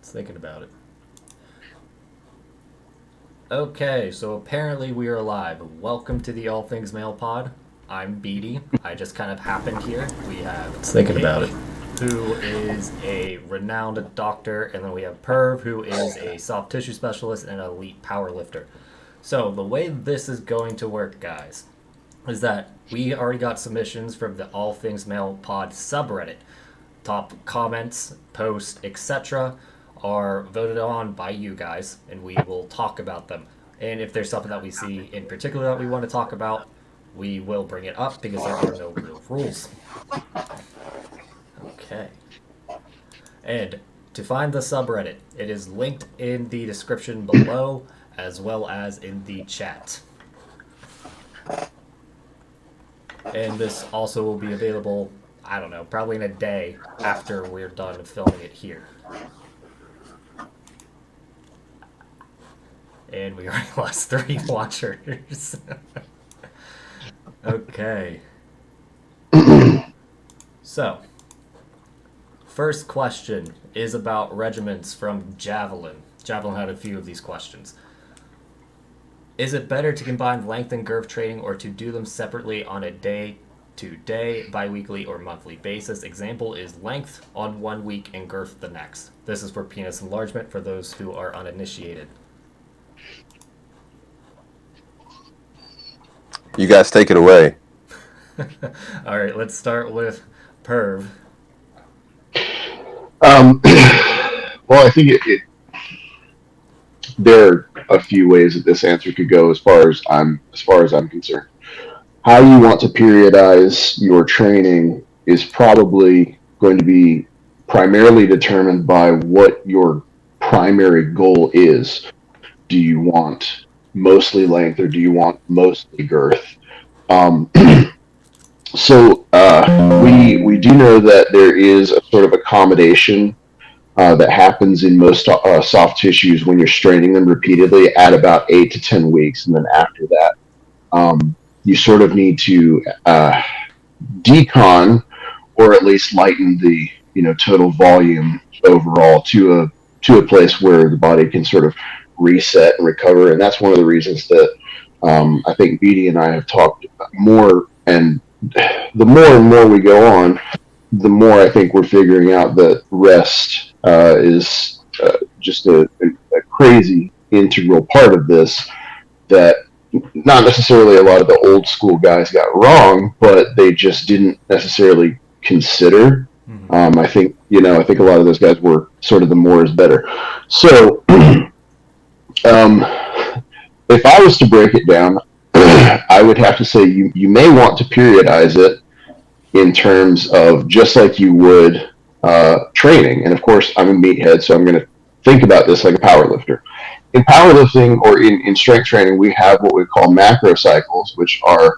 Thinking about it. Okay, so apparently we are live. Welcome to the All Things Mail Pod. I'm Beatty. I just kind of happened here. We have Thinking about it. who is a renowned doctor, and then we have Perv, who is a soft tissue specialist and an elite power lifter. So the way this is going to work, guys, is that we already got submissions from the All Things Mail Pod subreddit. Top comments, posts, etc. are voted on by you guys, and we will talk about them. And if there's something that we see in particular that we want to talk about, we will bring it up because there are no real rules. Okay. And to find the subreddit, it is linked in the description below as well as in the chat. And this also will be available, I don't know, probably in a day after we're done filming it here. And we already lost 3 watchers. Okay. So, first question is about regiments from Javelin. Javelin had a few of these questions. Is it better to combine length and girth training or to do them separately on a day-to-day, bi-weekly, or monthly basis? Example is length on 1 week and girth the next. This is for penis enlargement for those who are uninitiated. You guys take it away. All right, let's start with Perv. Well, I think there are a few ways that this answer could go as far as I'm concerned. How you want to periodize your training is probably going to be primarily determined by what your primary goal is. Do you want mostly length or do you want mostly girth? We do know that there is a sort of accommodation that happens in most soft tissues when you're straining them repeatedly at about 8 to 10 weeks, and then after that, you sort of need to decon or at least lighten the total volume overall to a place where the body can sort of reset and recover, and that's one of the reasons that I think Beatty and I have talked more, and the more and more we go on, the more I think we're figuring out that rest is just a crazy integral part of this that not necessarily a lot of the old school guys got wrong, but they just didn't necessarily consider. I think a lot of those guys were sort of the more is better. So if I was to break it down, I would have to say you may want to periodize it in terms of just like you would training. And of course, I'm a meathead, so I'm going to think about this like a power lifter. In powerlifting or in strength training, we have what we call macro cycles, which are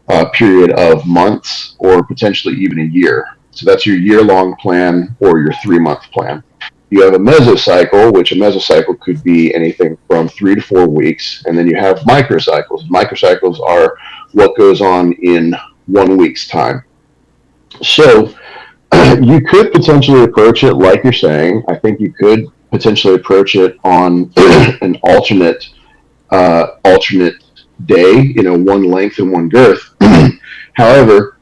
a period of months or potentially even a year. So that's your year-long plan or your 3-month plan. You have a mesocycle, which a mesocycle could be anything from 3 to 4 weeks, and then you have microcycles. Microcycles are what goes on in 1 week's time. So you could potentially approach it like you're saying. I think you could potentially approach it on an alternate day, one length and one girth. However,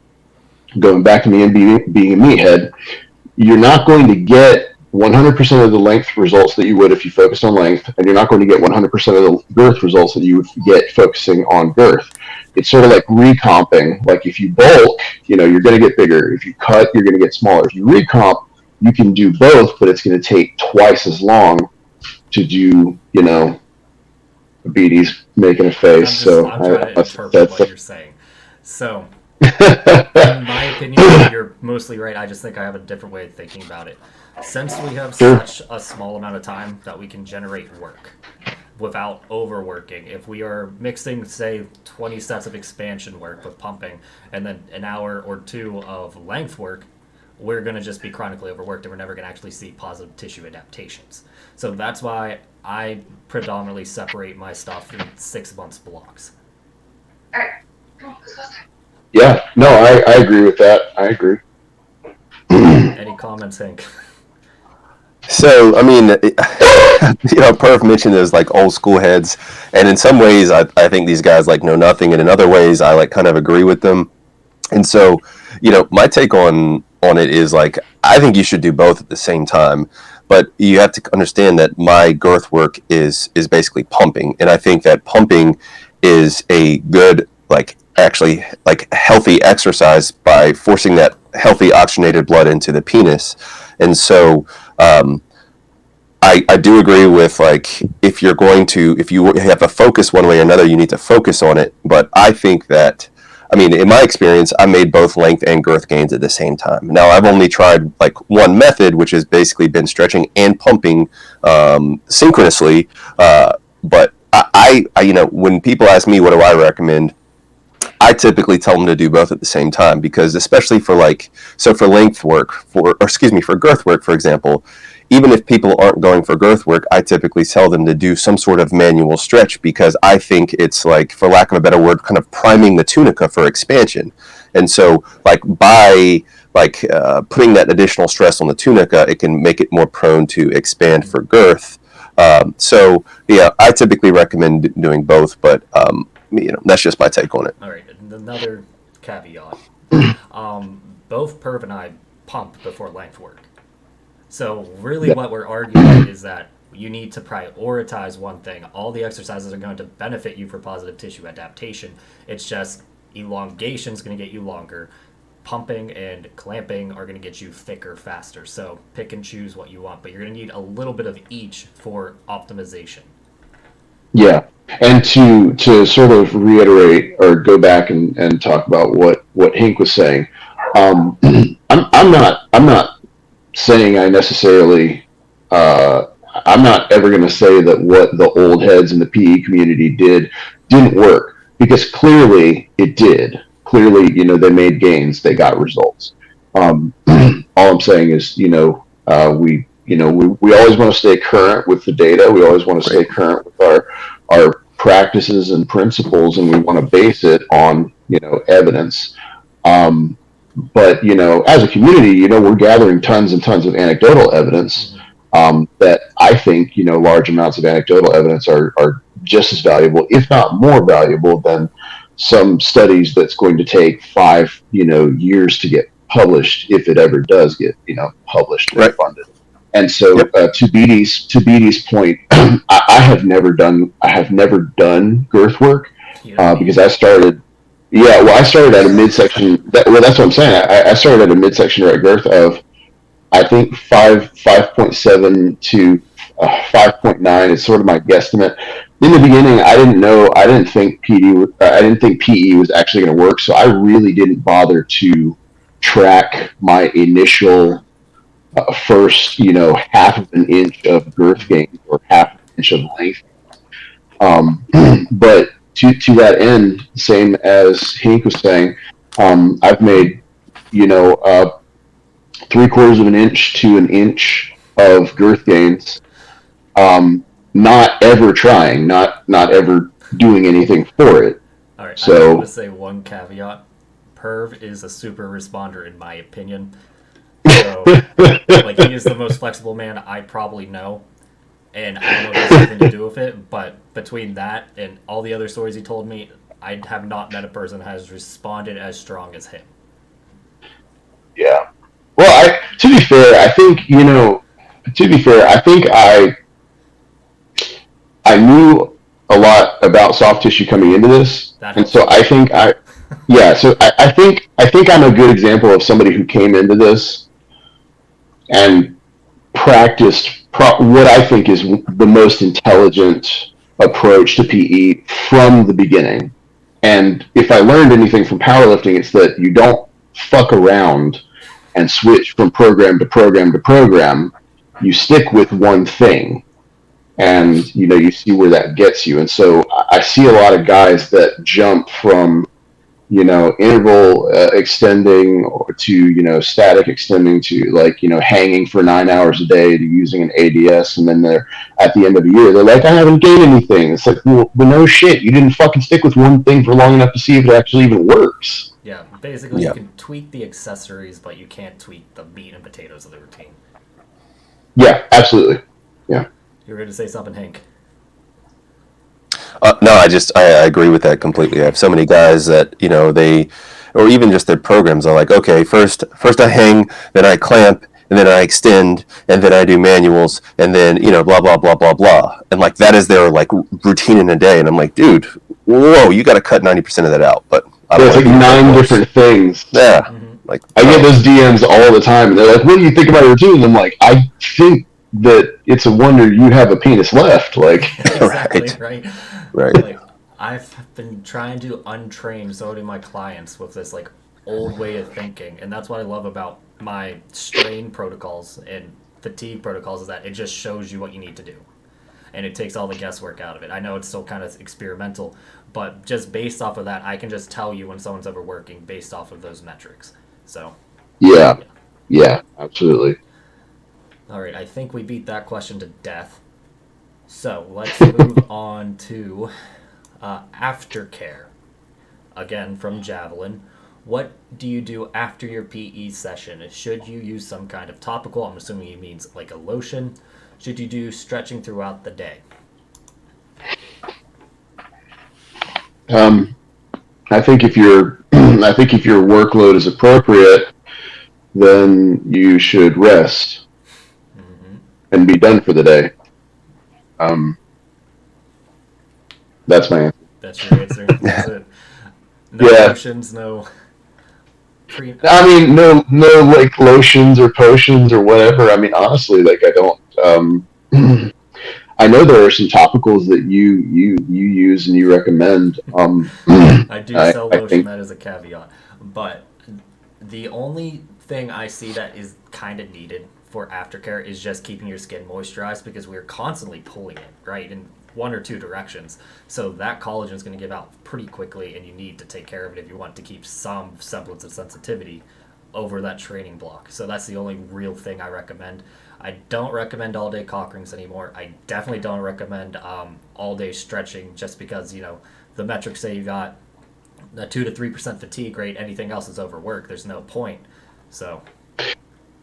going back to me and being a meathead, you're not going to get 100% of the length results that you would if you focused on length, and you're not going to get 100% of the girth results that you would get focusing on girth. It's sort of like recomping. Like if you bulk, you're going to get bigger. If you cut, you're going to get smaller. If you recomp, you can do both, but it's going to take twice as long to do, Beatty's making a face. I'm trying to interpret what you're saying. So, in my opinion, you're mostly right. I just think I have a different way of thinking about it. Since we have such a small amount of time that we can generate work without overworking, if we are mixing, say, 20 sets of expansion work with pumping and then an hour or 2 of length work, we're going to just be chronically overworked and we're never going to actually see positive tissue adaptations. So that's why I predominantly separate my stuff in 6 months blocks. All right, come on, let's go. Yeah, no, I agree with that. I agree. Any comments, Hank? So, I mean, Perf mentioned those like old school heads, and in some ways, I think these guys like know nothing, and in other ways, I like kind of agree with them. And so, my take on it is like I think you should do both at the same time, but you have to understand that my girth work is basically pumping, and I think that pumping is a good like actually like healthy exercise by forcing that healthy oxygenated blood into the penis, and so. I do agree with like if you have to focus one way or another, you need to focus on it. But I think that, I mean, in my experience, I made both length and girth gains at the same time. Now I've only tried like one method, which has basically been stretching and pumping synchronously. But when people ask me what do I recommend, I typically tell them to do both at the same time because especially for length work for girth work, for example, even if people aren't going for girth work, I typically tell them to do some sort of manual stretch because I think it's like, for lack of a better word, kind of priming the tunica for expansion. And so like by putting that additional stress on the tunica, it can make it more prone to expand for girth. So yeah, I typically recommend doing both, but that's just my take on it. All right, another caveat. Both Perv and I pump before length work. So really what we're arguing is that you need to prioritize one thing. All the exercises are going to benefit you for positive tissue adaptation. It's just elongation is going to get you longer. Pumping and clamping are going to get you thicker faster. So pick and choose what you want, but you're going to need a little bit of each for optimization. Yeah. And to sort of reiterate or go back and talk about what Hank was saying, I'm not saying I necessarily I'm not ever going to say that what the old heads in the PE community didn't work because clearly it did. Clearly, they made gains, they got results. All I'm saying is, we always want to stay current with the data. We always want to stay current with our practices and principles, and we want to base it on evidence. But as a community, we're gathering tons and tons of anecdotal evidence that I think large amounts of anecdotal evidence are just as valuable, if not more valuable, than some studies that's going to take 5 years to get published, if it ever does get published and funded. And so, to Beatty's point, I have never done girth work because I started. Yeah, well, I started at a midsection. That's what I'm saying. I started at a midsection right girth of, I think 5.7 to 5.9 is sort of my guesstimate. In the beginning, I didn't think PE was actually going to work, so I really didn't bother to track my initial first, half of an inch of girth gain or half an inch of length. But to that end, same as Hank was saying, I've made, 3/4 of an inch to an inch of girth gains, not ever trying, not ever doing anything for it. All right, so I'm going to say one caveat. Perv is a super responder, in my opinion. So, he is the most flexible man I probably know. And I don't know if there's anything to do with it, but between that and all the other stories he told me, I have not met a person that has responded as strong as him. Yeah. Well, to be fair, I think, I knew a lot about soft tissue coming into this. And so I think I think I'm a good example of somebody who came into this and practiced what I think is the most intelligent approach to PE from the beginning. And if I learned anything from powerlifting, it's that you don't fuck around and switch from program to program to program. You stick with one thing, and you see where that gets you. And so I see a lot of guys that jump from interval extending to static extending to hanging for 9 hours a day to using an ADS, and then they're at the end of the year they're like, I haven't gained anything. It's like, well no shit, you didn't fucking stick with one thing for long enough to see if it actually even works. Yeah, basically you can tweak the accessories, but you can't tweak the meat and potatoes of the routine. Yeah, absolutely. You were going to say something, Hank. No, I agree with that completely. I have so many guys that or even just their programs are like, okay, first I hang, then I clamp, and then I extend, and then I do manuals, and then blah blah blah blah blah, and like that is their like routine in a day, and I'm like, dude, whoa, you got to cut 90% of that out. But I don't There's like 9 different things. Yeah, Mm-hmm. like I get those DMs all the time, and they're like, "What do you think about your routine?" And I'm like, "I think that it's a wonder you have a penis left." Like, Exactly, right? Right. Like, I've been trying to untrain so many of my clients with this like old way of thinking, and that's what I love about my strain protocols and fatigue protocols is that it just shows you what you need to do, and it takes all the guesswork out of it. I know it's still kind of experimental, but just based off of that, I can just tell you when someone's overworking based off of those metrics. So, yeah, absolutely. all right, I think we beat that question to death. So let's move on to aftercare. Again, from Javelin. What do you do after your PE session? Should you use some kind of topical? I'm assuming he means like a lotion. Should you do stretching throughout the day? I think if your I think if your workload is appropriate, then you should rest Mm-hmm. and be done for the day. That's my answer. That's your answer. That's it. No Yeah. lotions, no pre. I mean, no, like lotions or potions or whatever. I mean, honestly, like I don't. I know there are some topicals that you use and you recommend. I do sell I lotion. think That is a caveat. But the only thing I see that is kind of needed for aftercare is just keeping your skin moisturized because we're constantly pulling it right in one or two directions. So that collagen is going to give out pretty quickly, and you need to take care of it if you want to keep some semblance of sensitivity over that training block. So that's the only real thing I recommend. I don't recommend all day cock rings anymore. I definitely don't recommend all day stretching just because, the metrics say you got a 2 to 3% fatigue rate. Anything else is overwork. There's no point. So,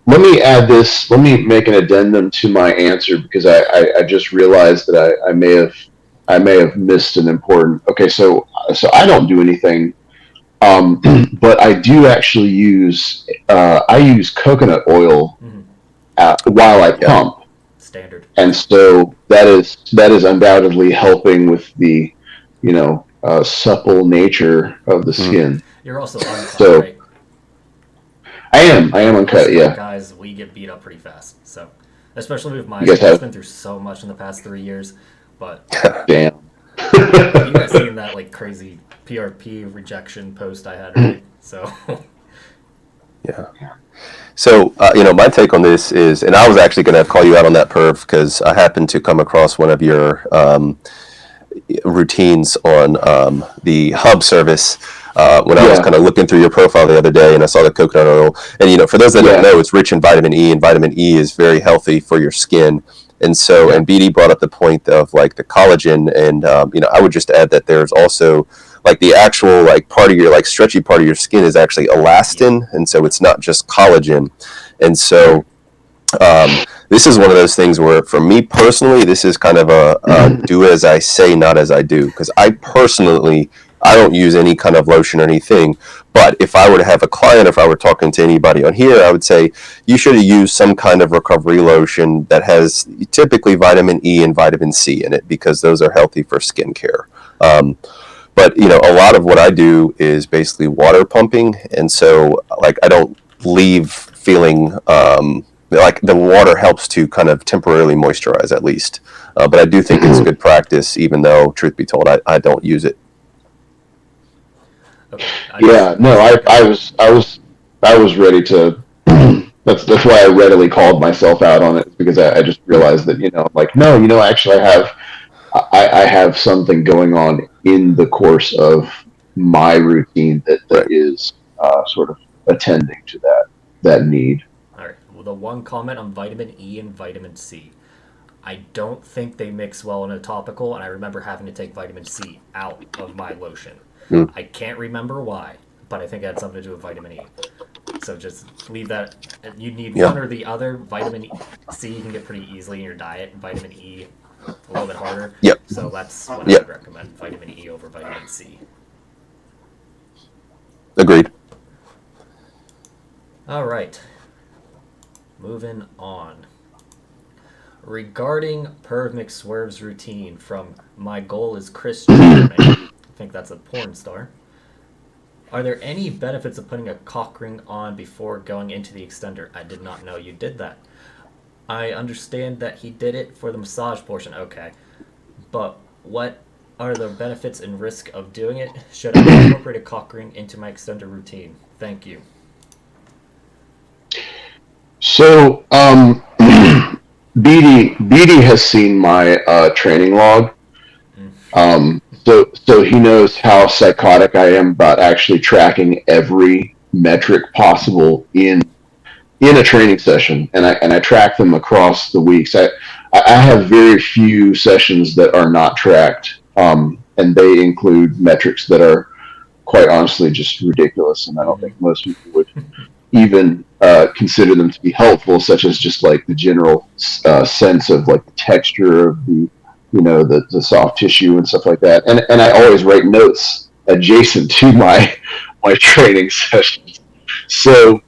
let me add this. Let me make an addendum to my answer because I just realized that I may have missed an important. Okay, so I don't do anything, but I do actually use I use coconut oil mhm, while I Yeah. pump, standard. and so that is undoubtedly helping with the supple nature of the Mhm. skin. You're also uncut, So right? I am Us uncut. fat Yeah, guys, we get beat up pretty fast. So, especially with my you guys skin, it's have been through so much in the past 3 years. But damn. you guys seen that like crazy PRP rejection post I had, right? So, Yeah. So, my take on this is, and I was actually going to call you out on that, Perv, because I happened to come across one of your routines on the Hub service when I was Yeah, kind of looking through your profile the other day, and I saw the coconut oil. And for those that don't yeah, know, it's rich in vitamin E, and vitamin E is very healthy for your skin. And so, yeah. and BD brought up the point of like the collagen, and I would just add that there's also like the actual like part of your like stretchy part of your skin is actually elastin, and so it's not just collagen. And so this is one of those things where, for me personally, this is kind of a do as I say, not as I do. Because I don't use any kind of lotion or anything. But if I were to have a client, if I were talking to anybody on here, I would say you should use some kind of recovery lotion that has typically vitamin E and vitamin C in it because those are healthy for skincare. But a lot of what I do is basically water pumping, and so like I don't leave feeling like the water helps to kind of temporarily moisturize at least. But I do think it's good practice, even though, truth be told, I don't use it. okay. Yeah, no, I was ready to. That's why I readily called myself out on it because I just realized that like no, actually I have something going on in the course of my routine that Right. is sort of attending to that need. All right. Well, the one comment on vitamin E and vitamin C. I don't think they mix well in a topical, and I remember having to take vitamin C out of my lotion. Mm. I can't remember why, but I think it had something to do with vitamin E. So just leave that. You need Yeah. one or the other. Vitamin C you can get pretty easily in your diet. Vitamin E a little bit harder. Yep. So that's what I Yep. would recommend: vitamin E over vitamin C. Agreed. All right. Moving on. Regarding Perv McSwerve's routine from My Goal is Chris German, I think that's a porn star. Are there any benefits of putting a cock ring on before going into the extender? I did not know you did that. I understand that he did it for the massage portion. Okay. But what are the benefits and risk of doing it? Should I incorporate a cock ring into my extender routine? Thank you. So, BD has seen my training log. So he knows how psychotic I am about actually tracking every metric possible in a training session, and I track them across the weeks. I have very few sessions that are not tracked, and they include metrics that are quite honestly just ridiculous, and I don't think most people would even consider them to be helpful, such as just like the general sense of like the texture of the the soft tissue and stuff like that. And I always write notes adjacent to my training sessions. So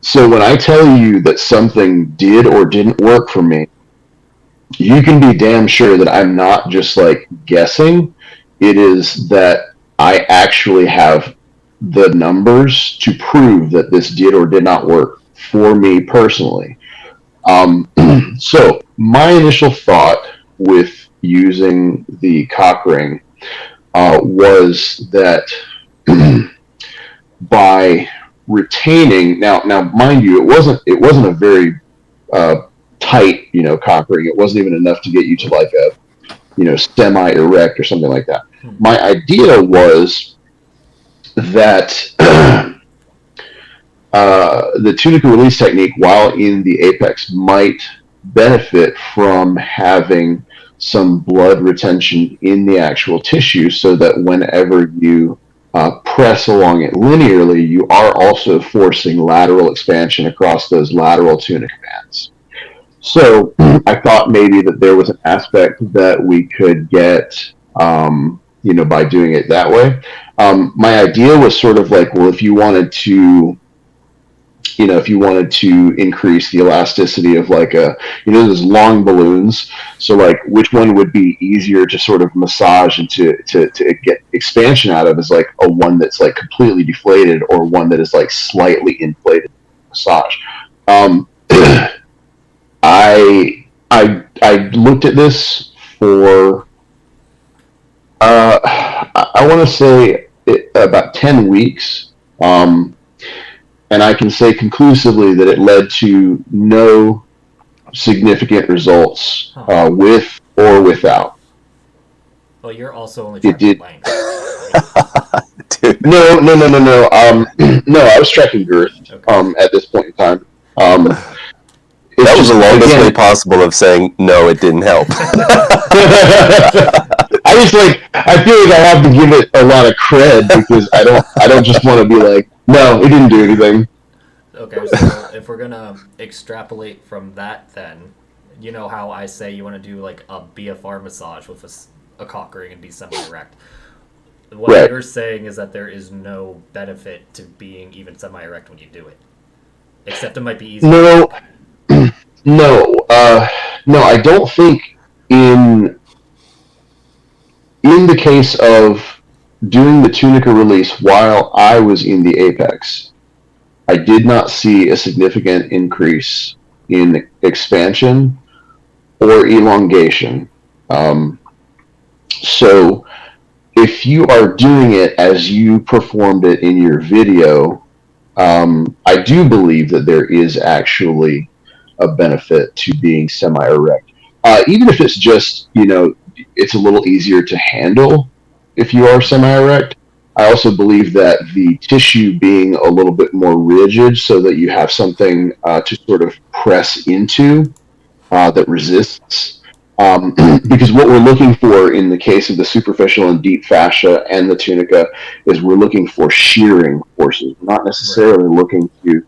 so when I tell you that something did or didn't work for me, you can be damn sure that I'm not just like guessing. It is that I actually have the numbers to prove that this did or did not work for me personally. So my initial thought with using the cock ring was that by retaining now mind you, it wasn't a very tight cock ring. It wasn't even enough to get you to like a semi erect or something like that. My idea was that the tunica release technique, while in the apex, might benefit from having some blood retention in the actual tissue, so that whenever you press along it linearly, you are also forcing lateral expansion across those lateral tunica bands. So I thought maybe that there was an aspect that we could get by doing it that way. My idea was sort of like, well, if you wanted to increase the elasticity of like those long balloons, so like which one would be easier to sort of massage and to get expansion out of, is like a one that's like completely deflated or one that is like slightly inflated massage. I looked at this for I want to say about 10 weeks. And I can say conclusively that it led to no significant results with or without. Well, you're also only It tracking did. length. Dude. No. No, I was tracking girth Okay. at this point in time. That was the longest way possible of saying no, it didn't help. I feel like I have to give it a lot of cred, because I don't just want to be like, no, it didn't do anything. Okay, so if we're gonna extrapolate from that, then you know how I say you want to do like a BFR massage with a cock ring and be semi-erect. What Right. you're saying is that there is no benefit to being even semi-erect when you do it, except it might be easier. No, I don't think in the case of doing the tunica release while I was in the apex, I did not see a significant increase in expansion or elongation. So if you are doing it as you performed it in your video, I do believe that there is actually a benefit to being semi-erect. Even if it's just, it's a little easier to handle if you are semi-erect. I also believe that the tissue being a little bit more rigid, so that you have something to sort of press into that resists, Because what we're looking for in the case of the superficial and deep fascia and the tunica is we're looking for shearing forces. We're not necessarily looking to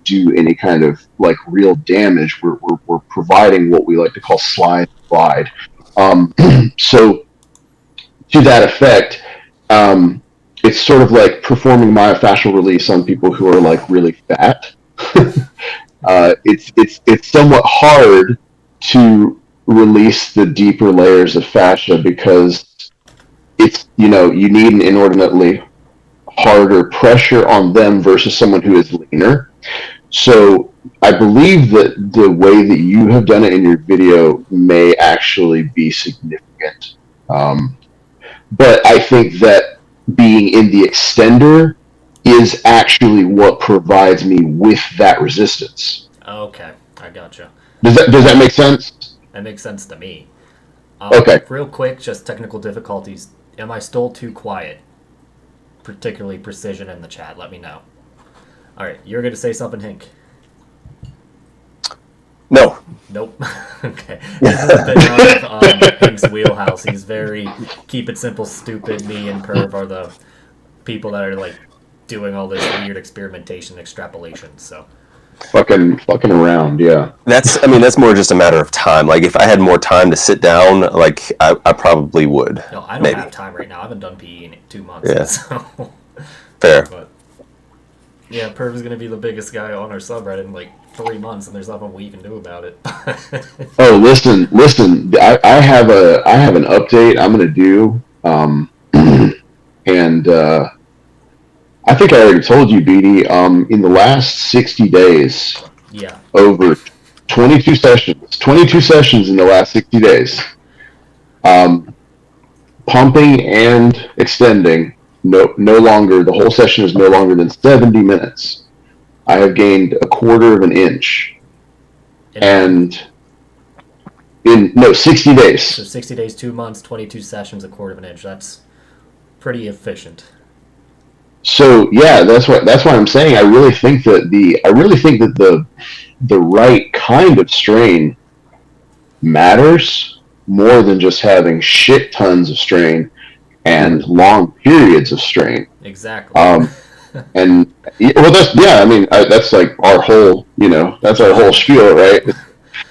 do any kind of like real damage. We're providing what we like to call slide glide. So to that effect, it's sort of like performing myofascial release on people who are like really fat. It's somewhat hard to release the deeper layers of fascia because it's, you know, you need an inordinately harder pressure on them versus someone who is leaner. So I believe that the way that you have done it in your video may actually be significant. But I think that being in the extender is actually what provides me with that resistance. Okay, I gotcha. Does that make sense? That makes sense to me. Okay. Real quick, just technical difficulties. Am I still too quiet? Particularly precision in the chat. Let me know. All right, you're going to say something, Hink. No. Nope. Okay. This is a bit out of Hink's wheelhouse. He's very keep it simple, stupid. Me and Perv are the people that are like doing all this weird experimentation, extrapolation. So. Fucking around, yeah. That's more just a matter of time. Like if I had more time to sit down, like I probably would. No, I don't have time right now. I haven't done PE in 2 months. Yeah. So. Fair. But yeah, Perv is gonna be the biggest guy on our subreddit in like 3 months, and there's nothing we can do about it. Oh, listen. I have an update I'm gonna do, and I think I already told you, BD. In the last 60 days, Yeah. over 22 sessions in the last 60 days, pumping and extending. No longer. The whole session is no longer than 70 minutes. I have gained a quarter of an inch, and in 60 days. So 60 days, 2 months, 22 sessions, a quarter of an inch. That's pretty efficient. So yeah, that's why I'm saying I really think that the right kind of strain matters more than just having shit tons of strain and long periods of strain. Exactly. And well, that's like our whole, that's our whole spiel, right?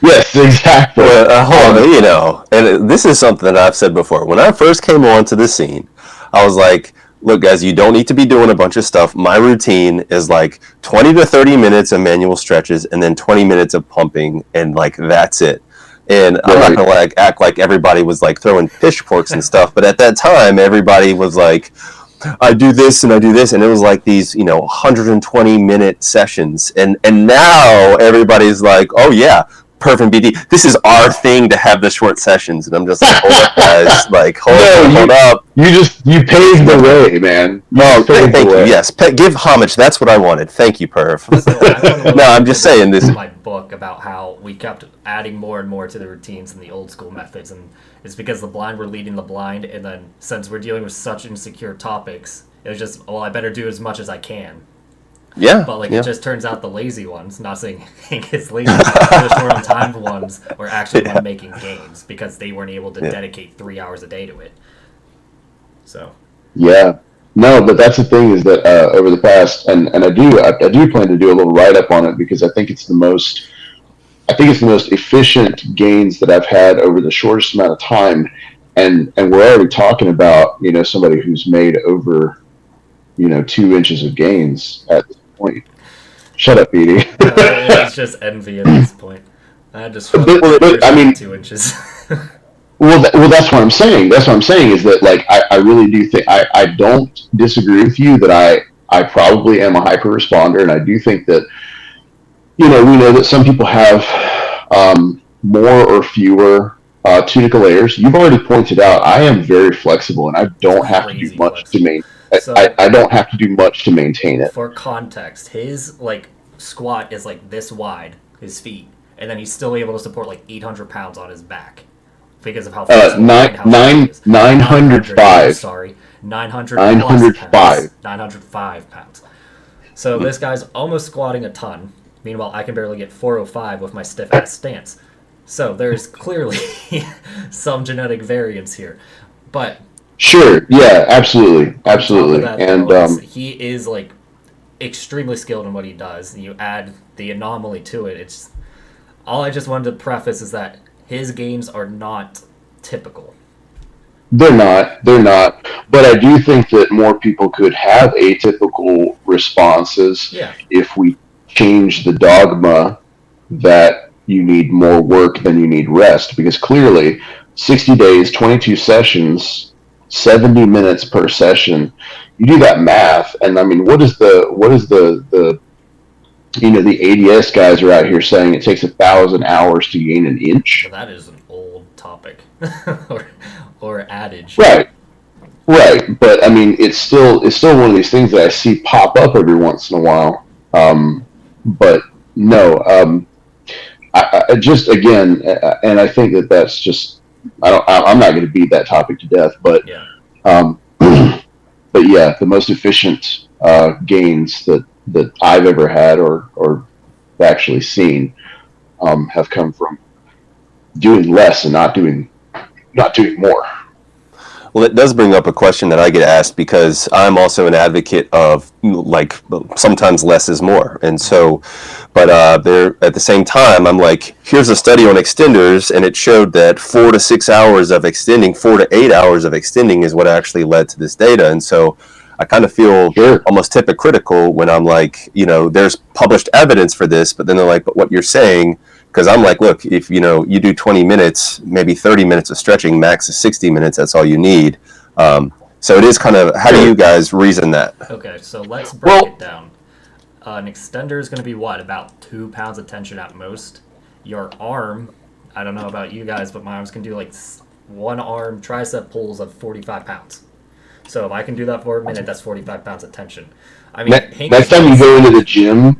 Yes, exactly. Well, and this is something that I've said before. When I first came onto the scene, I was like, look, guys, you don't need to be doing a bunch of stuff. My routine is like 20 to 30 minutes of manual stretches and then 20 minutes of pumping, and like that's it. And I'm not gonna like act like everybody was like throwing pitchforks and stuff, but at that time, everybody was like, I do this and I do this, and it was like these 120-minute sessions, and now everybody's like, oh yeah, Perf and BD, this is our thing to have the short sessions, and I'm just like, hold up, guys, like hold up. You paved the way, man. Thank you. Yes, give homage. That's what I wanted. Thank you, Perf. No, I'm just saying this. My book about how we kept adding more and more to the routines and the old school methods, and it's because the blind were leading the blind, and then since we're dealing with such insecure topics, it was just, well, I better do as much as I can. Yeah. But it just turns out the lazy ones, not saying Hank is lazy, the short on time ones were actually the one making gains because they weren't able to dedicate 3 hours a day to it. So. Yeah. No, but that's the thing is that over the past, and I do plan to do a little write up on it because I think it's the most efficient gains that I've had over the shortest amount of time, and we're already talking about somebody who's made over 2 inches of gains at this point. Shut up, Edie. It's just envy at this point. I just but I mean 2 inches. Well, that's what I'm saying. That's what I'm saying is that I really do think I don't disagree with you that I probably am a hyper responder, and I do think that we know that some people have more or fewer tunica layers. You've already pointed out I am very flexible, and I don't have to do much to maintain. I don't have to do much to maintain it. For context, his squat is this wide, his feet, and then he's still able to support 800 pounds on his back. Because of how fast 905. Sorry, 905 pounds. So this guy's almost squatting a ton. Meanwhile, I can barely get 405 with my stiff ass stance. So there's clearly some genetic variance here, but Sure. Yeah. Absolutely. on top of Absolutely. that, And though, he is like extremely skilled in what he does. You add the anomaly to it. It's all I just wanted to preface is that his games are not typical. they're not. They're not. But I do think that more people could have atypical responses Yeah, if we change the dogma that you need more work than you need rest. Because clearly, 60 days, 22 sessions, 70 minutes per session. You do that math, and I mean, what is the the ADS guys are out here saying it takes 1,000 hours to gain an inch. so that is an old topic or or adage. Right, right. But I mean, it's still one of these things that I see pop up every once in a while. But no, I just again, and I think that that's just I'm not going to beat that topic to death, but Yeah. um, but yeah, the most efficient gains that I've ever had or actually seen have come from doing less and not doing more. Well, it does bring up a question that I get asked because I'm also an advocate of like sometimes less is more, and so, but there at the same time, I'm like, here's a study on extenders, and it showed that 4 to 6 hours of extending, 4 to 8 hours of extending, is what actually led to this data, and so I kind of feel Sure. almost hypocritical when I'm like, there's published evidence for this, but then they're like, but what you're saying. Because I'm like, look, if you do 20 minutes, maybe 30 minutes of stretching, max is 60 minutes. That's all you need. So it is kind of, how do you guys reason that? Okay, so let's break Well, it down. An extender is going to be what, about 2 pounds of tension at most. Your arm, I don't know about you guys, but my arms can do like one arm tricep pulls of 45 pounds. So if I can do that for a minute, that's 45 pounds of tension. I mean, next time you go into the gym,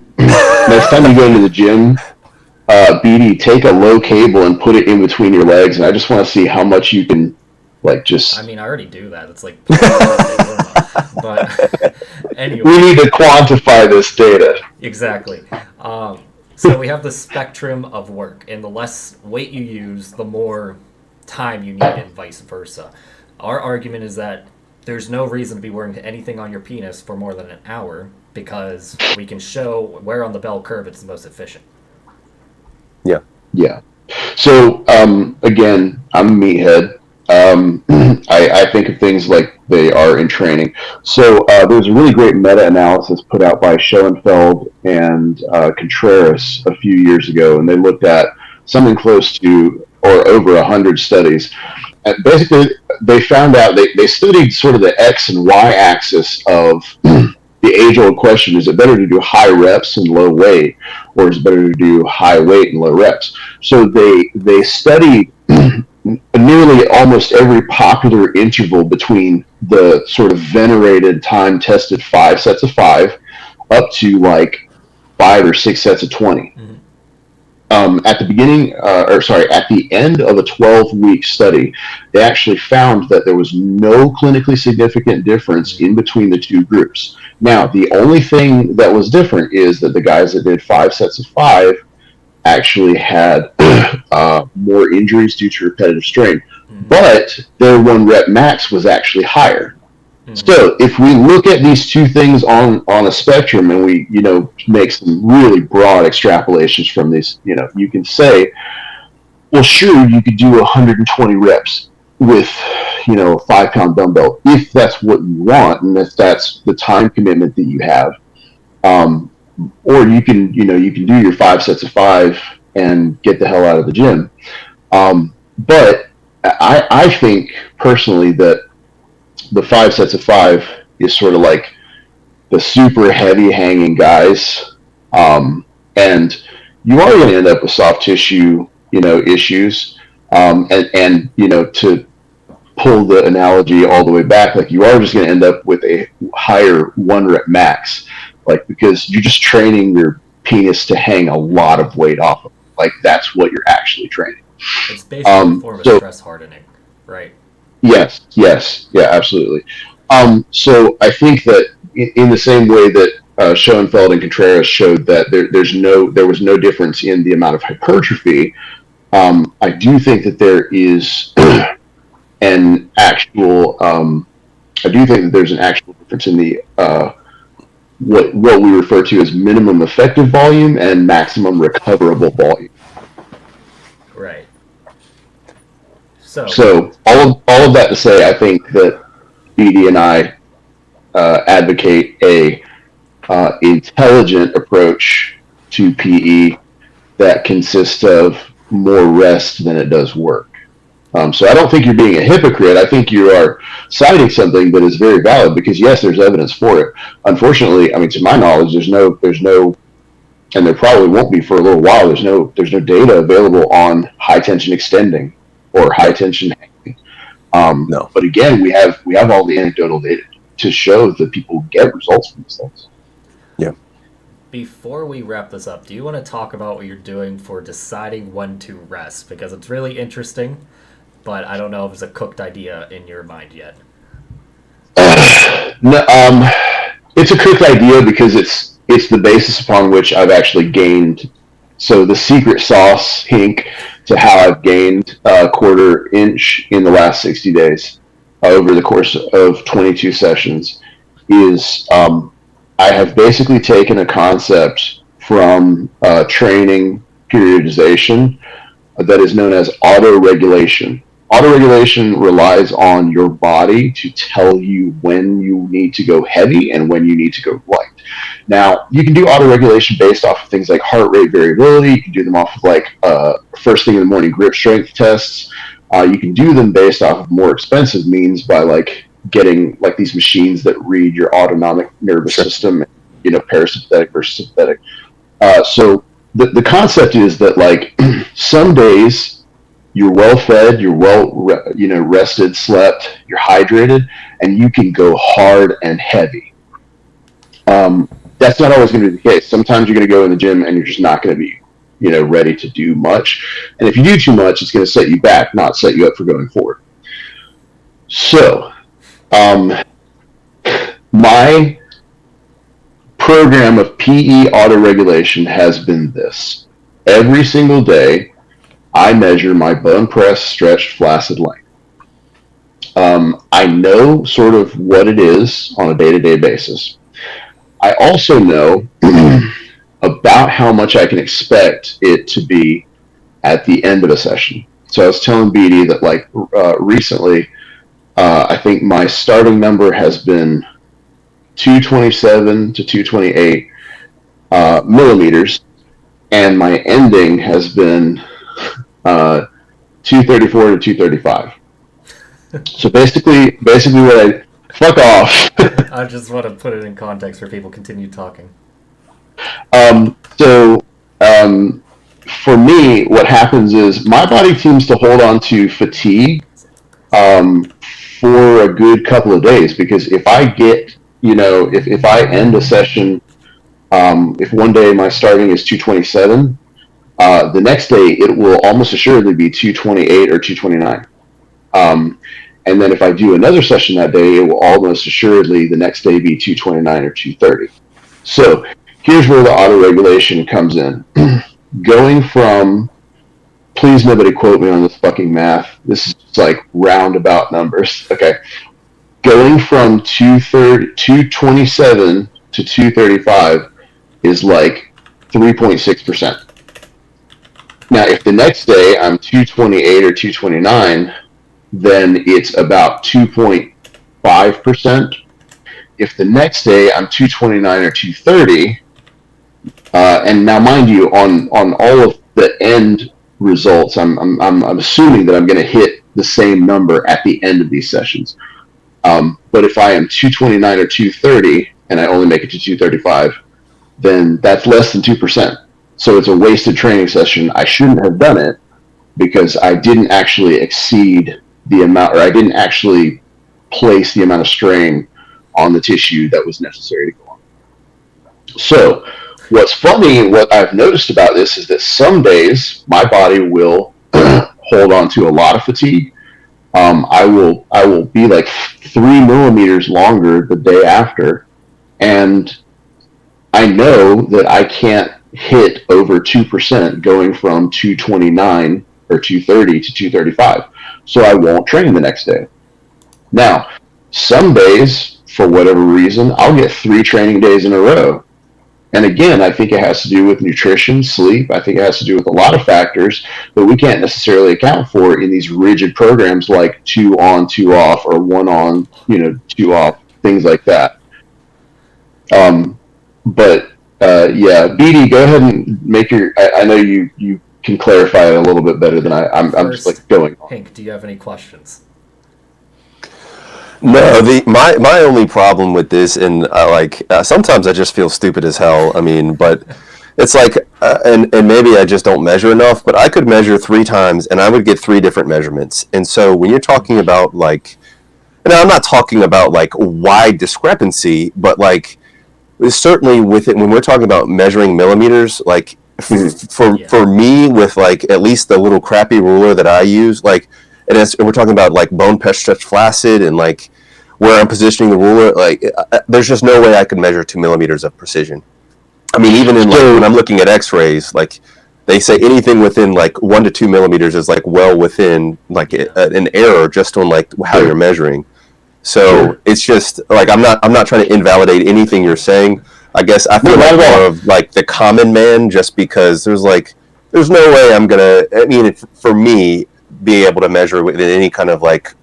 BD, take a low cable and put it in between your legs, and I just want to see how much you can, like, just. I mean, I already do that. It's like, but anyway. We need to quantify this data. Exactly. So we have the spectrum of work, and the less weight you use, the more time you need, and vice versa. Our argument is that there's no reason to be wearing anything on your penis for more than an hour because we can show where on the bell curve it's the most efficient. Yeah. So again, I'm a meathead. I think of things like they are in training. So there's a really great meta-analysis put out by Schoenfeld and Contreras a few years ago, and they looked at something close to or over 100 studies. And basically, they found out they studied sort of the X and Y axis of the age-old question: is it better to do high reps and low weight, or is it better to do high weight and low reps? So they studied nearly almost every popular interval between the sort of venerated time-tested 5 sets of 5 up to like 5 or 6 sets of 20. Mhm. At the end of a 12-week study, they actually found that there was no clinically significant difference in between the two groups. Now, the only thing that was different is that the guys that did 5 sets of 5 actually had more injuries due to repetitive strain, but their 1 rep max was actually higher. So if we look at these two things on a spectrum and we, make some really broad extrapolations from these, you can say, well, sure, you could do 120 reps with, a 5-pound dumbbell if that's what you want and if that's the time commitment that you have. Or you can do your 5 sets of 5 and get the hell out of the gym. But I think personally that the 5 sets of 5 is sort of like the super heavy hanging guys, and you are going to end up with soft tissue, issues, and to pull the analogy all the way back, like you are just going to end up with a higher 1 rep max, like because you're just training your penis to hang a lot of weight off of, like that's what you're actually training. It's basically a form of stress hardening, right? Yes, yeah, absolutely. So I think that in the same way that Schoenfeld and Contreras showed that there was no difference in the amount of hypertrophy, I do think that there is an actual. I do think that there's an actual difference in the what we refer to as minimum effective volume and maximum recoverable volume. Right. So all of that to say, I think that BD and I advocate a intelligent approach to PE that consists of more rest than it does work. So I don't think you're being a hypocrite. I think you are citing something that is very valid because yes, there's evidence for it. Unfortunately, I mean, to my knowledge, there's no, and there probably won't be for a little while. There's no data available on high tension extending or high tension hanging. No. But again, we have all the anecdotal data to show that people get results from these things. Yeah. Before we wrap this up, do you want to talk about what you're doing for deciding when to rest? Because it's really interesting, but I don't know if it's a cooked idea in your mind yet. No, it's a cooked idea because it's the basis upon which I've actually gained. So the secret sauce, Hink, to how I've gained a quarter inch in the last 60 days over the course of 22 sessions is I have basically taken a concept from training periodization that is known as auto-regulation. Auto-regulation relies on your body to tell you when you need to go heavy and when you need to go light. Now, you can do auto-regulation based off of things like heart rate variability. You can do them off of like first thing in the morning grip strength tests. You can do them based off of more expensive means by like getting like these machines that read your autonomic nervous system, you know, parasympathetic versus sympathetic. So the concept is that like some days you're well fed, you're well rested, slept, you're hydrated, and you can go hard and heavy. That's not always going to be the case. Sometimes you're going to go in the gym and you're just not going to be, you know, ready to do much. And if you do too much, it's going to set you back, not set you up for going forward. So, my program of PE auto-regulation has been this. Every single day, I measure my bone press stretched flaccid length. I know sort of what it is on a day-to-day basis. I also know about how much I can expect it to be at the end of a session. So I was telling BD that like recently, I think my starting number has been 227 to 228 millimeters, and my ending has been 234 to 235. So basically what fuck off. I just want to put it in context for people continue talking. For me, what happens is my body seems to hold on to fatigue for a good couple of days, because if I get, you know, if I end a session, if one day my starting is 227, the next day it will almost assuredly be 228 or 229. And then if I do another session that day, it will almost assuredly the next day be 229 or 230. So here's where the auto-regulation comes in. Going from, please nobody quote me on this fucking math. This is just like roundabout numbers. Okay. Going from 227 to 235 is like 3.6%. Now, if the next day I'm 228 or 229, then it's about 2.5%. If the next day I'm 229 or 230, and now mind you, on all of the end results, I'm assuming that I'm going to hit the same number at the end of these sessions. But if I am 229 or 230 and I only make it to 235, then that's less than 2%. So it's a wasted training session. I shouldn't have done it because I didn't actually exceed the amount, or I didn't actually place the amount of strain on the tissue that was necessary to go on. So what's funny, what I've noticed about this is that some days my body will hold on to a lot of fatigue. I will be like 3 millimeters longer the day after, and I know that I can't hit over 2% going from 229 or 230 to 235. So I won't train the next day. Now, some days, for whatever reason, I'll get 3 training days in a row. And again, I think it has to do with nutrition, sleep. I think it has to do with a lot of factors that we can't necessarily account for in these rigid programs like 2 on, 2 off, or 1 on, 2 off, things like that. But yeah, BD, go ahead and make your. I know you can clarify it a little bit better than I'm just like going on. Hank, do you have any questions? No, my only problem with this, and sometimes I just feel stupid as hell. I mean, but it's like, and maybe I just don't measure enough. But I could measure 3 times, and I would get 3 different measurements. And so when you're talking about like, and I'm not talking about like wide discrepancy, but like certainly with it when we're talking about measuring millimeters, like for me with like at least the little crappy ruler that I use, like. And we're talking about like bone stretch flaccid and like where I'm positioning the ruler, like there's just no way I could measure 2 millimeters of precision. I mean, even in like when I'm looking at X-rays, like they say anything within like 1 to 2 millimeters is like well within like an error just on like how you're measuring. So it's just like I'm not trying to invalidate anything you're saying. I guess I feel like more of like the common man, just because there's no way I'm gonna. I mean, for me. Be able to measure with any kind of like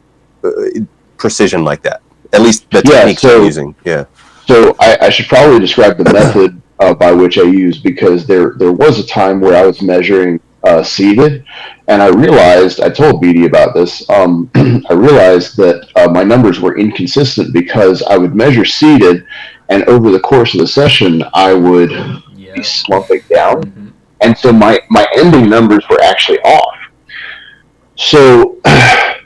precision like that. At least the techniques I'm using. Yeah. So I should probably describe the method by which I use, because there was a time where I was measuring seated, and I realized, I told BD about this, I realized that my numbers were inconsistent because I would measure seated, and over the course of the session, I would be slumping down. Mm-hmm. And so my ending numbers were actually off. So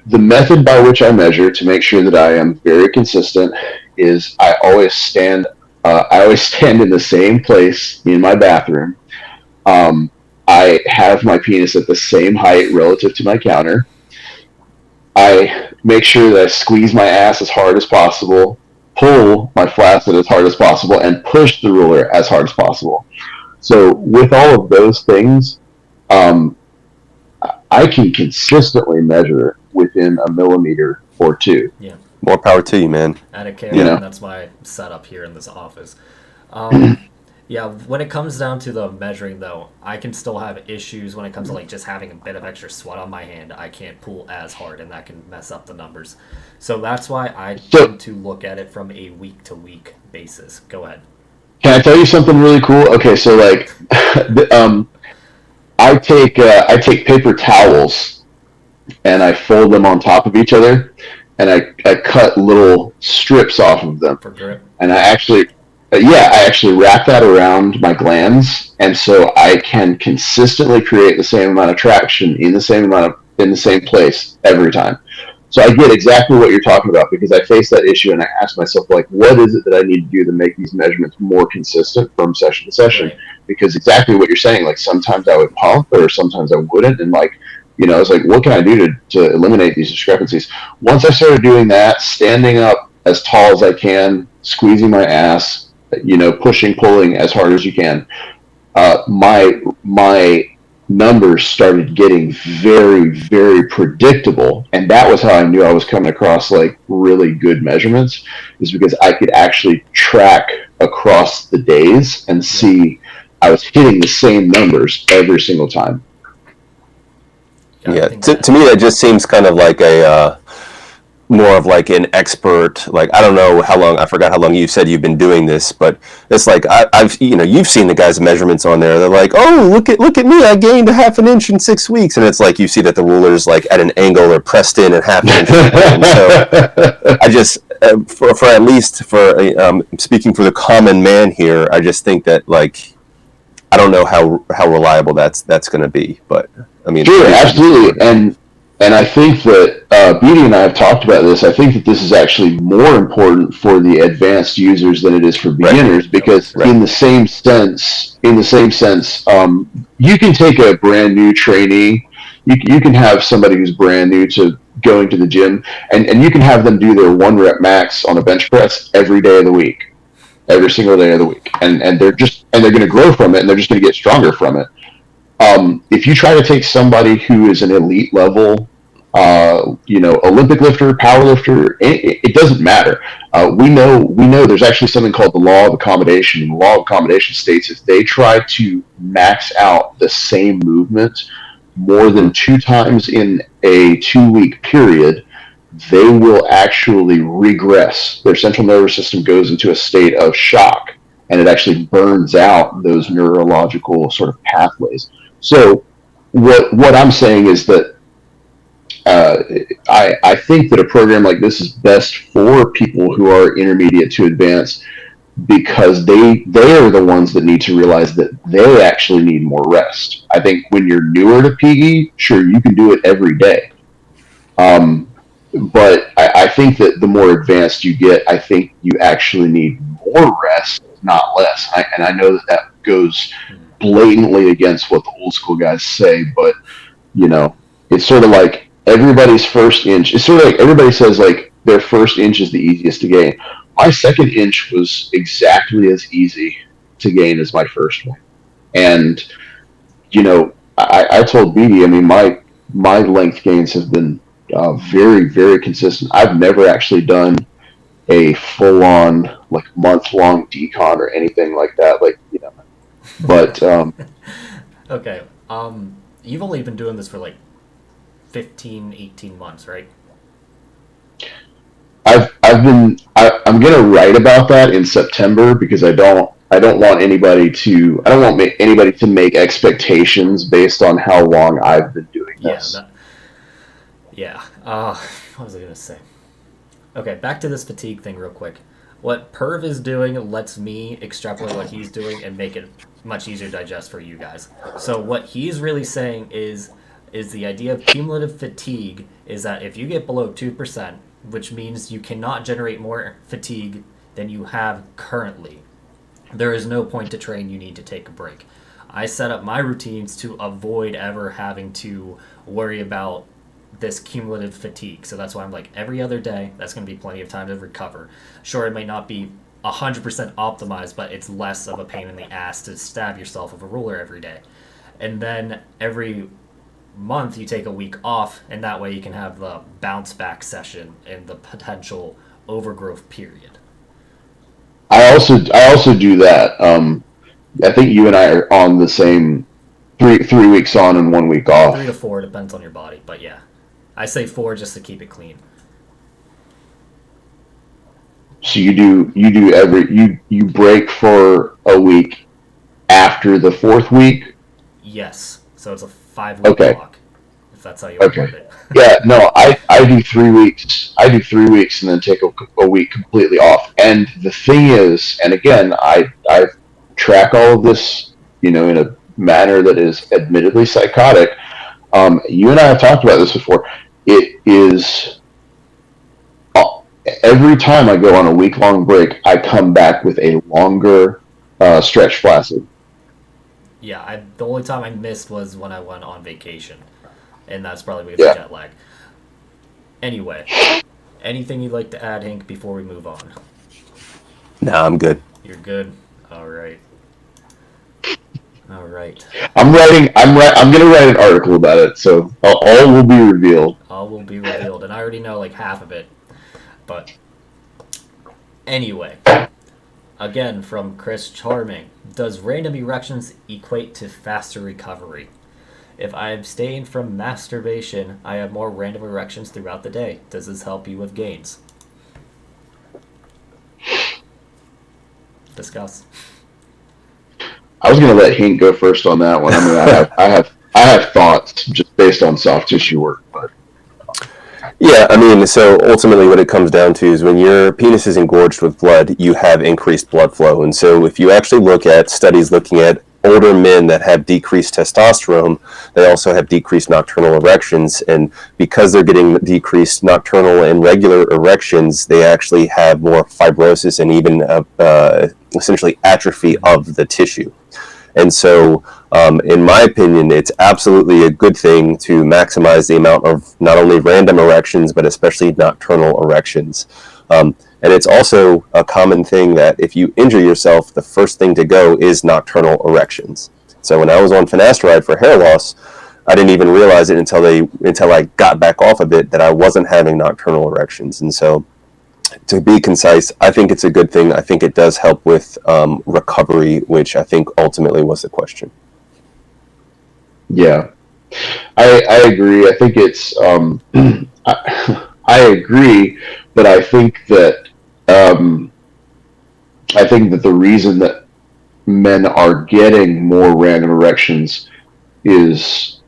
the method by which I measure to make sure that I am very consistent is I always stand in the same place in my bathroom. I have my penis at the same height relative to my counter. I make sure that I squeeze my ass as hard as possible, pull my flaccid as hard as possible, and push the ruler as hard as possible. So with all of those things, I can consistently measure within a millimeter or 2. Yeah. More power to you, man. Out of care, that's my setup here in this office. Yeah, when it comes down to the measuring, though, I can still have issues when it comes to like just having a bit of extra sweat on my hand. I can't pull as hard, and that can mess up the numbers. So that's why I tend to look at it from a week-to-week basis. Go ahead. Can I tell you something really cool? Okay, so like, I take paper towels and I fold them on top of each other, and I cut little strips off of them. For grip. And I actually wrap that around my glands, and so I can consistently create the same amount of traction in the same place every time. So I get exactly what you're talking about, because I face that issue and I ask myself, like, what is it that I need to do to make these measurements more consistent from session to session? Right. Because exactly what you're saying, like sometimes I would pump or sometimes I wouldn't, and like, it's like, what can I do to eliminate these discrepancies? Once I started doing that, standing up as tall as I can, squeezing my ass, pushing, pulling as hard as you can, my numbers started getting very, very predictable, and that was how I knew I was coming across like really good measurements, is because I could actually track across the days and see I was hitting the same numbers every single time. Yeah, to me that just seems kind of like a more of like an expert, like I don't know how long, I forgot how long you said you've been doing this, but it's like I've you've seen the guys' measurements on there. They're like, oh, look at me, I gained a half an inch in 6 weeks, and it's like you see that the ruler's like at an angle or pressed in at half an inch. And so I just for at least for speaking for the common man here, I just think that like I don't know how reliable that's going to be, but I mean, sure, absolutely, and I think that BD and I have talked about this. I think that this is actually more important for the advanced users than it is for beginners, because in the same sense, you can take a brand new trainee, you can have somebody who's brand new to going to the gym, and you can have them do their 1 rep max on a bench press every day of the week, every single day of the week, and they're going to grow from it, and they're just going to get stronger from it. If you try to take somebody who is an elite level, Olympic lifter, power lifter, it doesn't matter. We know there's actually something called the law of accommodation. And the law of accommodation states if they try to max out the same movement more than 2 times in a 2-week period, they will actually regress. Their central nervous system goes into a state of shock, and it actually burns out those neurological sort of pathways. So what I'm saying is that I think that a program like this is best for people who are intermediate to advanced, because they are the ones that need to realize that they actually need more rest. I think when you're newer to PE, sure, you can do it every day. But I think that the more advanced you get, I think you actually need more rest, not less. And I know that goes blatantly against what the old school guys say, but it's sort of like everybody's first inch. It's sort of like everybody says like their first inch is the easiest to gain. My second inch was exactly as easy to gain as my first one. And I told BD, I mean, my length gains have been very, very consistent. I've never actually done a full-on like month-long decon or anything like that. But Okay. You've only been doing this for like 15, 18 months, right? I'm gonna write about that in September, because I don't want anybody to make expectations based on how long I've been doing this. What was I gonna say? Okay, back to this fatigue thing real quick. What Perv is doing lets me extrapolate what he's doing and make it much easier to digest for you guys. So what he's really saying is the idea of cumulative fatigue is that if you get below 2%, which means you cannot generate more fatigue than you have currently, there is no point to train, you need to take a break. I set up my routines to avoid ever having to worry about this cumulative fatigue. So that's why I'm like every other day, that's going to be plenty of time to recover. Sure, it might not be 100% optimized, but it's less of a pain in the ass to stab yourself with a ruler every day. And then every month you take a week off, and that way you can have the bounce back session and the potential overgrowth period. I also do that. I think you and I are on the same 3 weeks on and 1 week off. 3 to 4 depends on your body, but yeah, I say 4 just to keep it clean. So you break for a week after the 4th week? Yes. So it's a 5-week block, if that's how you want to put it. Yeah, no, I do 3 weeks. I do 3 weeks and then take a week completely off. And the thing is, and again, I track all of this, in a manner that is admittedly psychotic. You and I have talked about this before. It is every time I go on a week-long break, I come back with a longer stretch flaccid. Yeah, the only time I missed was when I went on vacation, and that's probably because of jet lag. Anyway, anything you'd like to add, Hank, before we move on? No, I'm good. You're good? All right. I'm going to write an article about it, so all will be revealed. All will be revealed, and I already know like half of it. But anyway, again from Chris Charming, does random erections equate to faster recovery? If I abstain from masturbation, I have more random erections throughout the day. Does this help you with gains? Discuss. I was going to let Hank go first on that one. I mean, I have thoughts just based on soft tissue work, but. Yeah, I mean, so ultimately what it comes down to is when your penis is engorged with blood, you have increased blood flow. And so if you actually look at studies looking at older men that have decreased testosterone, they also have decreased nocturnal erections. And because they're getting decreased nocturnal and regular erections, they actually have more fibrosis and even essentially atrophy of the tissue. And so, in my opinion, it's absolutely a good thing to maximize the amount of not only random erections, but especially nocturnal erections. And it's also a common thing that if you injure yourself, the first thing to go is nocturnal erections. So when I was on finasteride for hair loss, I didn't even realize it until I got back off of it that I wasn't having nocturnal erections. And so, to be concise, I think it's a good thing. I think it does help with recovery, which I think ultimately was the question. Yeah, I agree. I think it's I agree, but I think that the reason that men are getting more random erections is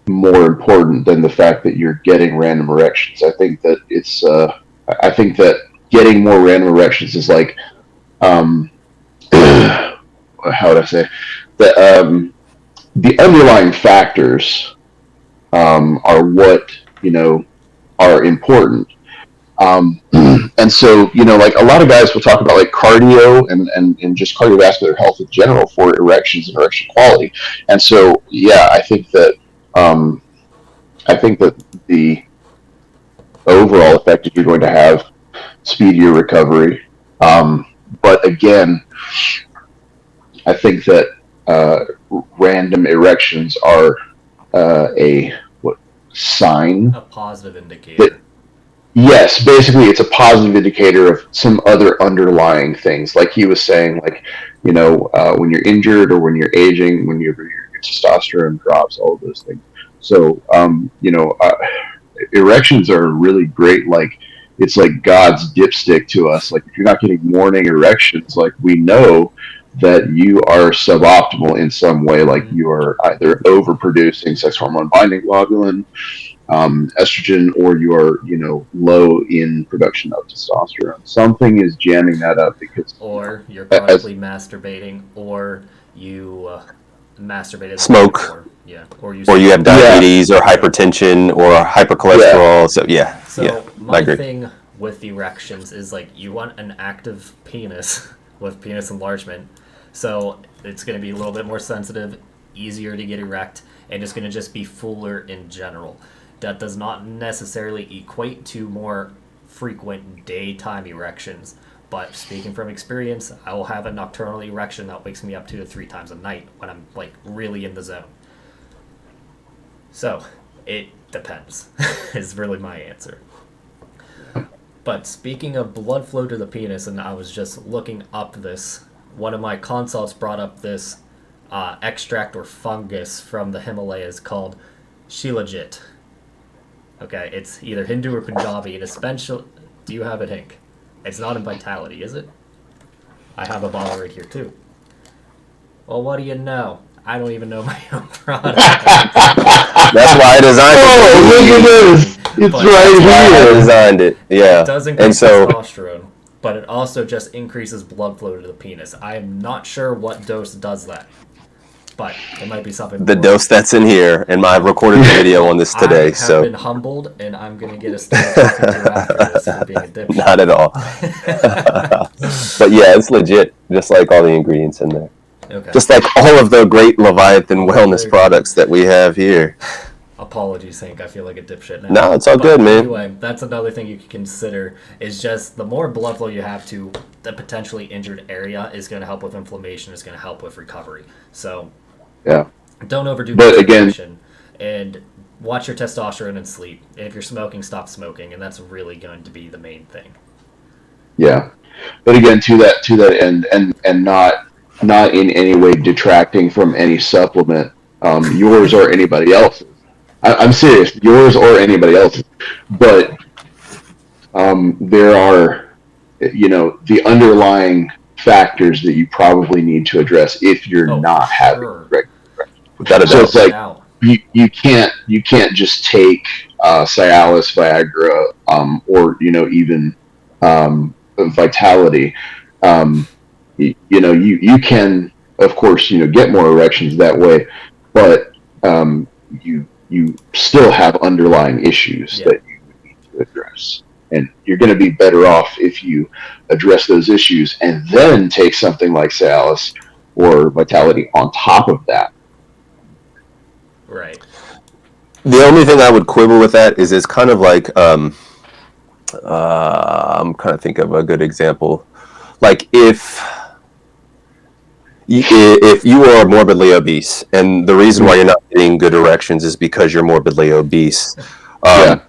more important than the fact that you're getting random erections. I think that getting more random erections is like, um, how would I say that the underlying factors are what are important. And so, like a lot of guys will talk about like cardio and just cardiovascular health in general for erections and erection quality. And so, yeah, I think that the overall effect that you're going to have speedier recovery. But again, I think that random erections are a sign A positive indicator. that yes, basically it's a positive indicator of some other underlying things. Like he was saying, like when you're injured or when you're aging, when your testosterone drops, all of those things. So erections are really great. Like it's like God's dipstick to us. Like if you're not getting morning erections, like we know that you are suboptimal in some way. Like you are either overproducing sex hormone binding globulin, estrogen, or you are low in production of testosterone. Something is jamming that up because or you're chronically masturbating, or you masturbated Smoke. before. Yeah, or you have diabetes or hypertension or hypercholesterol. So my I agree. thing with erections is like you want an active penis with penis enlargement, so it's going to be a little bit more sensitive, easier to get erect, and it's going to just be fuller in general. That does not necessarily equate to more frequent daytime erections, but speaking from experience, I will have a nocturnal erection that wakes me up 2 to 3 times a night when I'm like really in the zone. So it depends is really my answer. But speaking of blood flow to the penis, and I was just looking up this, one of my consults brought up this extract or fungus from the Himalayas called Shilajit. Okay, it's either Hindu or Punjabi, and especially, do you have it, Hank? It's not in Vitality, is it? I have a bottle right here, too. Well, what do you know? I don't even know my own product. That's why I designed it. oh, look at this! It's But right I here. designed it. Yeah. It does increase And so testosterone, but it also just increases blood flow to the penis. I am not sure what dose does that, but it might be something. the dose that's in here, and I've recorded the video on this I today. have So been humbled, and I'm gonna get a stick talking to you after this for being a dipshit. not at all. But yeah, it's legit. Just like all the ingredients in there. Okay. Just like all of the great Leviathan wellness products that we have here. Apologies, Hank. I feel like a dipshit now. No, it's all But good, man. Anyway, that's another thing you can consider is just the more blood flow you have to the potentially injured area is going to help with inflammation, is going to help with recovery. So Yeah. don't overdo But again- inflammation, and watch your testosterone and sleep. And if you're smoking, stop smoking, and that's really going to be the main thing. Yeah, but again, to that end, and not in any way detracting from any supplement, yours or anybody else's. I'm serious, yours or anybody else's. But there are, the underlying factors that you probably need to address if you're Oh, not for having sure. regular. Without a So doubt. it's like Now, you can't just take Cialis, Viagra, or even Vitality. You can of course get more erections that way, but you still have underlying issues Yeah. that you need to address, and you're going to be better off if you address those issues and then take something like Cialis or Vitality on top of that. right. The only thing I would quibble with that is it's kind of like I'm trying to think of a good example. Like if If you are morbidly obese, and the reason why you're not getting good erections is because you're morbidly obese, Yeah.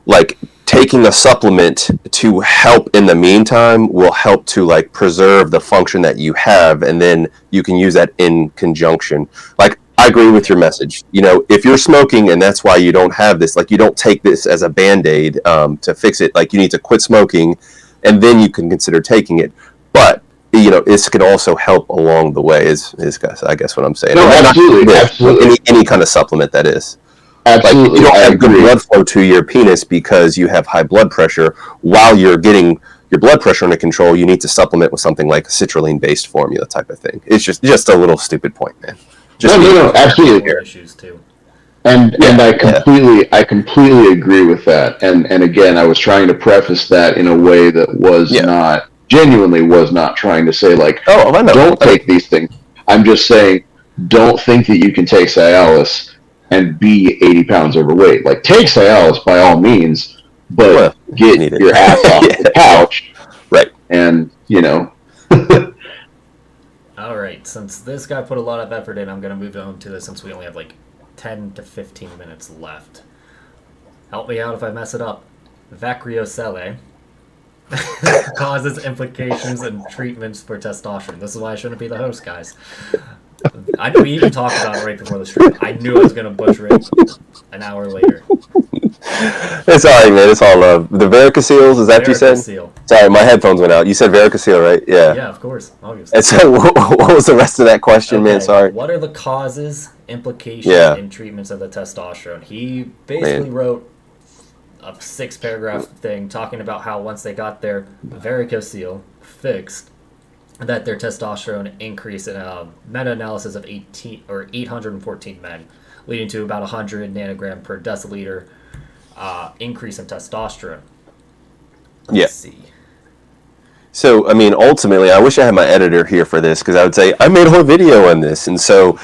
like taking a supplement to help in the meantime will help to like preserve the function that you have, and then you can use that in conjunction. Like, I agree with your message. You know, if you're smoking and that's why you don't have this, like, you don't take this as a band-aid to fix it. Like, you need to quit smoking and then you can consider taking it. But you know, this could also help along the way. Is I guess what I'm saying. No, And absolutely, absolutely. Any kind of supplement that is. Like, if Absolutely, you don't I have good agree. blood flow to your penis because you have high blood pressure, while you're getting your blood pressure under control, you need to supplement with something like a citrulline-based formula type of thing. It's just a little stupid point, man. Just No, absolutely. More issues too. And Yeah, and yeah. I completely agree with that. And again, I was trying to preface that in a way that was Yeah. not genuinely was not trying to say like, Oh, I know. don't take these things. I'm just saying, don't think that you can take Cialis and be 80 pounds overweight. Like, take Cialis by all means, but Well, get need it. your ass off Yeah. the couch. Right. And All right, since this guy put a lot of effort in, I'm going to move on to this since we only have like 10 to 15 minutes left. Help me out if I mess it up. Vacriocele causes implications and treatments for testosterone. This is why I shouldn't be the host, guys. We even talked about it right before the stream. I knew I was going to butcher it an hour later. It's all right, man. It's all love. The varicoceles, is that what you said? Varicocele. Sorry, my headphones went out. You said varicocele, right? Yeah. Yeah, of course. Obviously. And so, what was the rest of that question, man? Okay, Sorry. What are the causes, implications, Yeah. and treatments of the testosterone? He basically wrote a 6-paragraph thing talking about how once they got their varicocele fixed, that their testosterone increased in a meta-analysis of 814 men, leading to about 100 nanogram per deciliter increase in testosterone. Let's see. So, I mean, ultimately, I wish I had my editor here for this, because I would say, I made a whole video on this. And so,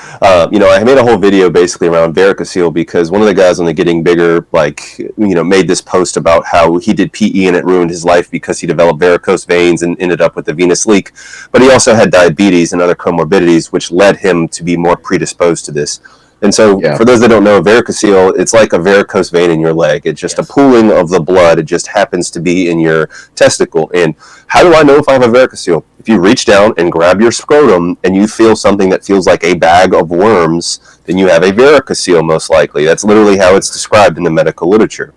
you know, I made a whole video basically around varicocele, because one of the guys on the Getting Bigger, like, you know, made this post about how he did PE and it ruined his life because he developed varicose veins and ended up with a venous leak. But he also had diabetes and other comorbidities, which led him to be more predisposed to this. And so, for those that don't know, varicocele, it's like a varicose vein in your leg. It's just a pooling of the blood. It just happens to be in your testicle. And how do I know if I have a varicocele? If you reach down and grab your scrotum and you feel something that feels like a bag of worms, then you have a varicocele, most likely. That's literally how it's described in the medical literature.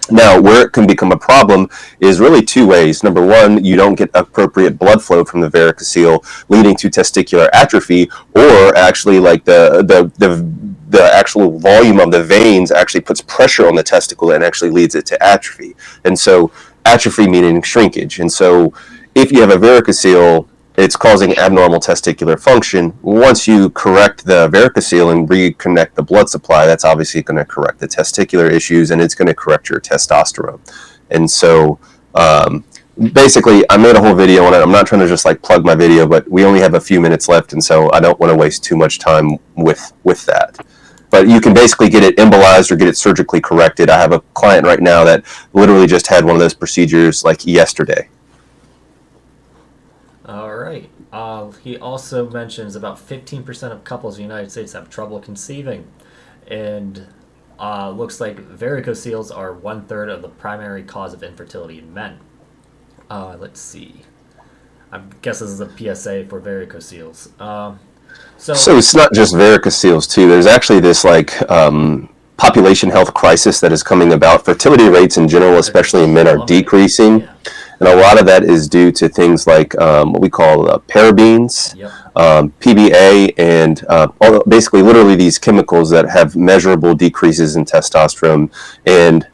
Now, where it can become a problem is really two ways. Number one, you don't get appropriate blood flow from the varicocele, leading to testicular atrophy, or actually, like, the actual volume of the veins actually puts pressure on the testicle and actually leads it to atrophy. And so, atrophy meaning shrinkage. And so, if you have a varicocele, it's causing abnormal testicular function. Once you correct the varicocele and reconnect the blood supply, that's obviously going to correct the testicular issues, and it's going to correct your testosterone. And so, basically, I made a whole video on it. I'm not trying to just like plug my video, but we only have a few minutes left, and so I don't want to waste too much time with that. But you can basically get it embolized or get it surgically corrected. I have a client right now that literally just had one of those procedures like yesterday. All right. He also mentions about 15% of couples in the United States have trouble conceiving, and looks like varicoceles are 1/3 of the primary cause of infertility in men. Let's see. I guess this is a PSA for varicoceles. So it's not just varicoceles too. There's actually this like population health crisis that is coming about. Fertility rates in general, especially in men, are decreasing. Yeah. And a lot of that is due to things like what we call parabens, PBA, and basically literally these chemicals that have measurable decreases in testosterone. And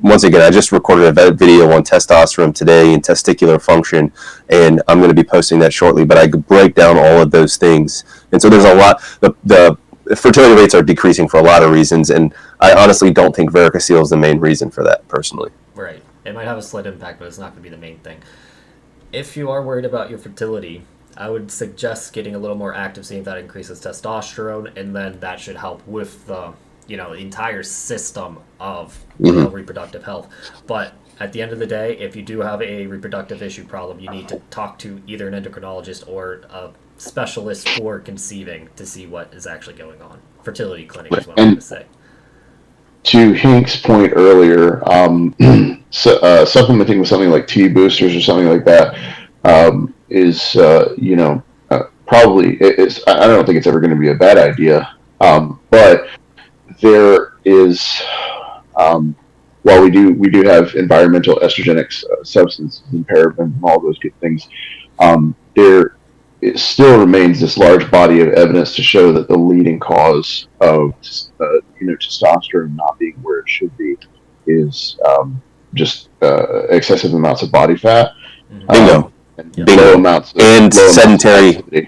once again, I just recorded a video on testosterone today and testicular function, and I'm going to be posting that shortly. But I break down all of those things. And so there's a lot. The fertility rates are decreasing for a lot of reasons, and I honestly don't think varicocele is the main reason for that, personally. Right. It might have a slight impact, but it's not going to be the main thing. If you are worried about your fertility, I would suggest getting a little more active, seeing if that increases testosterone, and then that should help with the entire system of reproductive health. But at the end of the day, if you do have a reproductive issue problem, you need to talk to either an endocrinologist or a specialist for conceiving to see what is actually going on. Fertility clinic is what I'm going to say. To Hink's point earlier, supplementing with something like T boosters or something like that is, probably I don't think it's ever going to be a bad idea. But there is, while we do have environmental estrogenic substances and parabens and all those good things, there it still remains this large body of evidence to show that the leading cause of testosterone not being where it should be is just excessive amounts of body fat. Bingo. And low amounts of, and low sedentary. Amounts of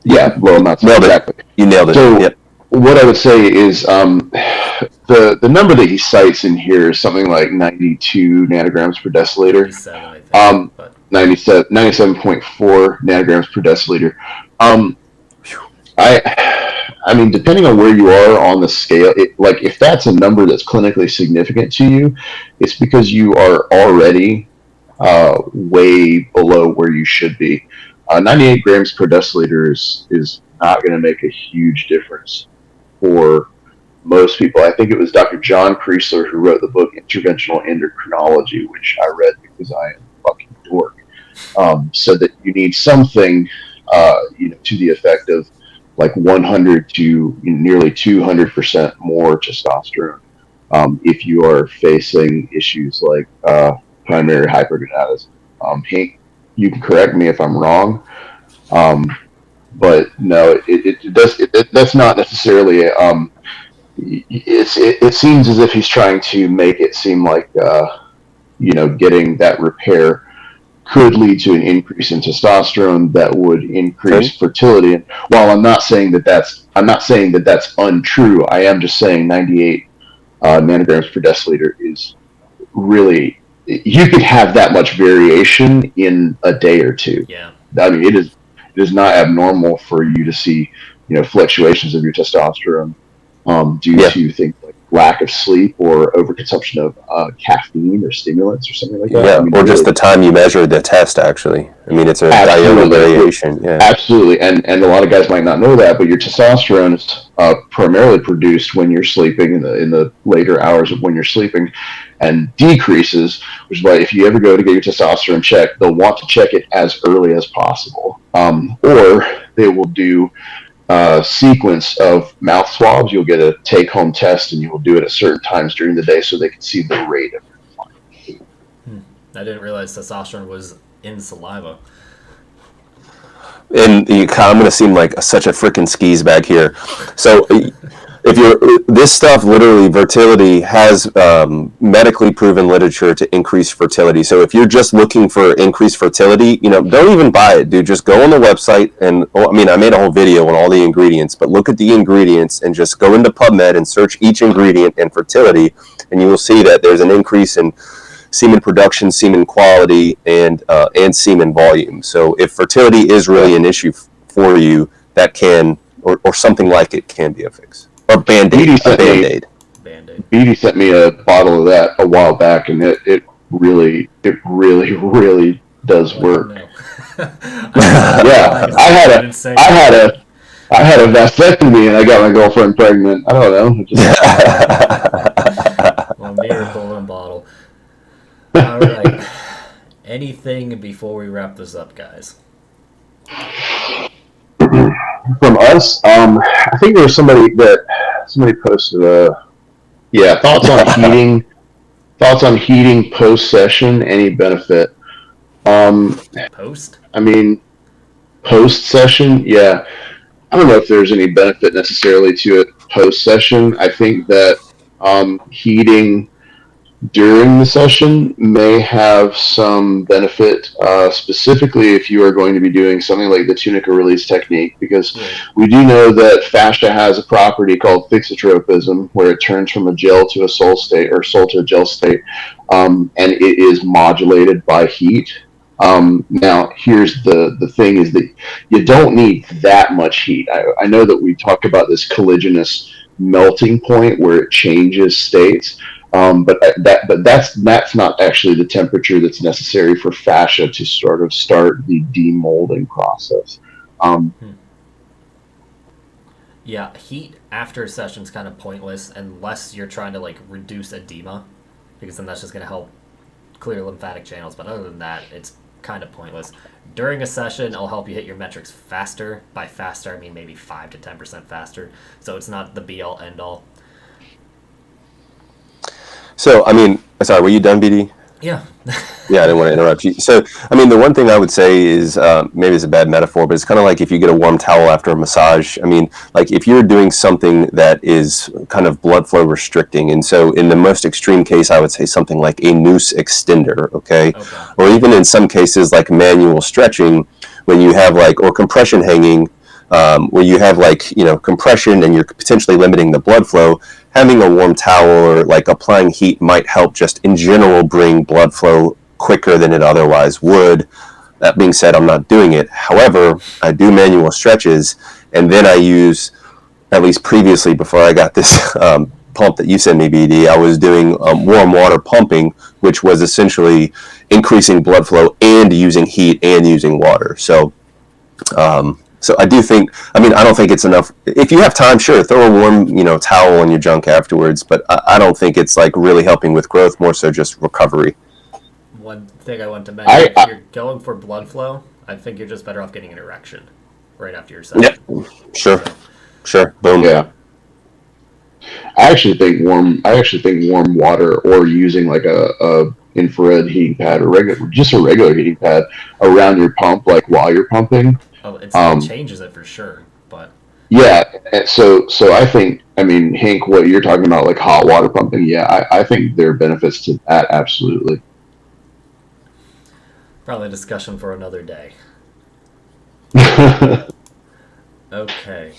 yeah, low amounts. Exactly. You nailed it. So yep. What I would say is the number that he cites in here is something like 92 nanograms per deciliter. 97.4 nanograms per deciliter. I mean, depending on where you are on the scale, like if that's a number that's clinically significant to you, it's because you are already way below where you should be. 98 grams per deciliter is not going to make a huge difference for most people. I think it was Dr. John Kreisler who wrote the book Interventional Endocrinology, which I read because I am a fucking dork. So that you need something, to the effect of like 100 to nearly 200% more testosterone if you are facing issues like primary hypergonadism. Hank, you can correct me if I'm wrong, but no, that's not necessarily. It seems as if he's trying to make it seem like getting that repair could lead to an increase in testosterone that would increase fertility. And while I'm not saying that that's untrue, I am just saying 98 nanograms per deciliter is really, you could have that much variation in a day or two. Yeah. I mean, it is not abnormal for you to see, fluctuations of your testosterone due to things like lack of sleep or overconsumption of caffeine or stimulants or something like that. Yeah, I mean, or just the time you measure the test, actually. I mean, it's a diurnal variation. Yeah. Absolutely, and a lot of guys might not know that, but your testosterone is primarily produced when you're sleeping, in the later hours of when you're sleeping, and decreases, which is why if you ever go to get your testosterone checked, they'll want to check it as early as possible. Or they will do sequence of mouth swabs. You'll get a take-home test, and you will do it at certain times during the day so they can see the rate of your decline. I didn't realize testosterone was in saliva. And I'm going to seem like such a freaking skis bag here. So if this stuff, literally, fertility has medically proven literature to increase fertility. So if you're just looking for increased fertility, don't even buy it, dude. Just go on the website and, I made a whole video on all the ingredients, but look at the ingredients and just go into PubMed and search each ingredient and fertility, and you will see that there's an increase in semen production, semen quality, and semen volume. So if fertility is really an issue for you, that can, or something like it, can be a fix. Or Band-Aid. Beatty sent me a bottle of that a while back, and it really does work. Yeah, I had a vasectomy, and I got my girlfriend pregnant. I don't know. Well, miracle in bottle. All right. Anything before we wrap this up, guys? From us, I think there was somebody posted thoughts on heating. Thoughts on heating post session. Any benefit? Post? I mean, post session. Yeah, I don't know if there's any benefit necessarily to it post session. I think that heating during the session may have some benefit, specifically if you are going to be doing something like the tunica release technique, because we do know that fascia has a property called thixotropism, where it turns from a gel to a sol state, or sol to a gel state, and it is modulated by heat. Now, here's the thing is that you don't need that much heat. I know that we talked about this colliginous melting point where it changes states. But that's not actually the temperature that's necessary for fascia to sort of start the demolding process. Yeah, heat after a session's kind of pointless unless you're trying to like reduce edema, because then that's just going to help clear lymphatic channels. But other than that, it's kind of pointless. During a session, it'll help you hit your metrics faster. By faster, I mean maybe 5 to 10% faster. So it's not the be all end all. So, I mean, sorry, were you done, BD? Yeah. Yeah, I didn't want to interrupt you. So, I mean, the one thing I would say is maybe it's a bad metaphor, but it's kind of like if you get a warm towel after a massage. I mean, like if you're doing something that is kind of blood flow restricting, and so in the most extreme case, I would say something like a noose extender, okay? Or even in some cases like manual stretching, when you have like, or compression hanging, where you have like, you know, compression and you're potentially limiting the blood flow. Having a warm towel or like applying heat might help just in general bring blood flow quicker than it otherwise would. That being said, I'm not doing it. However, I do manual stretches, and then I use, at least previously before I got this pump that you sent me, BD, I was doing warm water pumping, which was essentially increasing blood flow and using heat and using water. So I do think, I mean, I don't think it's enough. If you have time, sure, throw a warm, you know, towel on your junk afterwards, but I don't think it's like really helping with growth, more so just recovery. One thing I want to mention, if you're going for blood flow, I think you're just better off getting an erection right after your session. Yeah, sure, boom. Yeah. I actually think warm water or using like a infrared heating pad or just a regular heating pad around your pump, like while you're pumping. Oh, it changes it for sure, but yeah. So I think, I mean, Hank, what you're talking about, like hot water pumping, yeah, I think there are benefits to that, absolutely. probably a discussion for another day. Okay.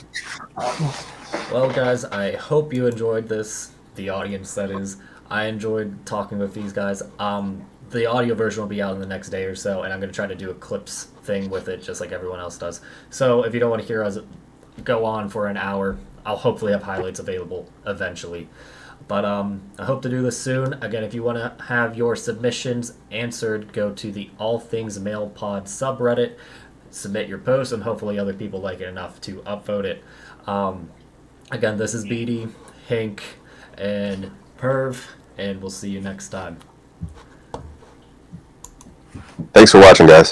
Well, guys, I hope you enjoyed this. The audience, that is. I enjoyed talking with these guys. The audio version will be out in the next day or so, and I'm going to try to do a clips thing with it, just like everyone else does. So if you don't want to hear us go on for an hour, I'll hopefully have highlights available eventually. But I hope to do this soon. Again, if you want to have your submissions answered, go to the All Things Male Pod subreddit, submit your post, and hopefully other people like it enough to upvote it. Again, this is BD, Hank, and Perv, and we'll see you next time. Thanks for watching, guys.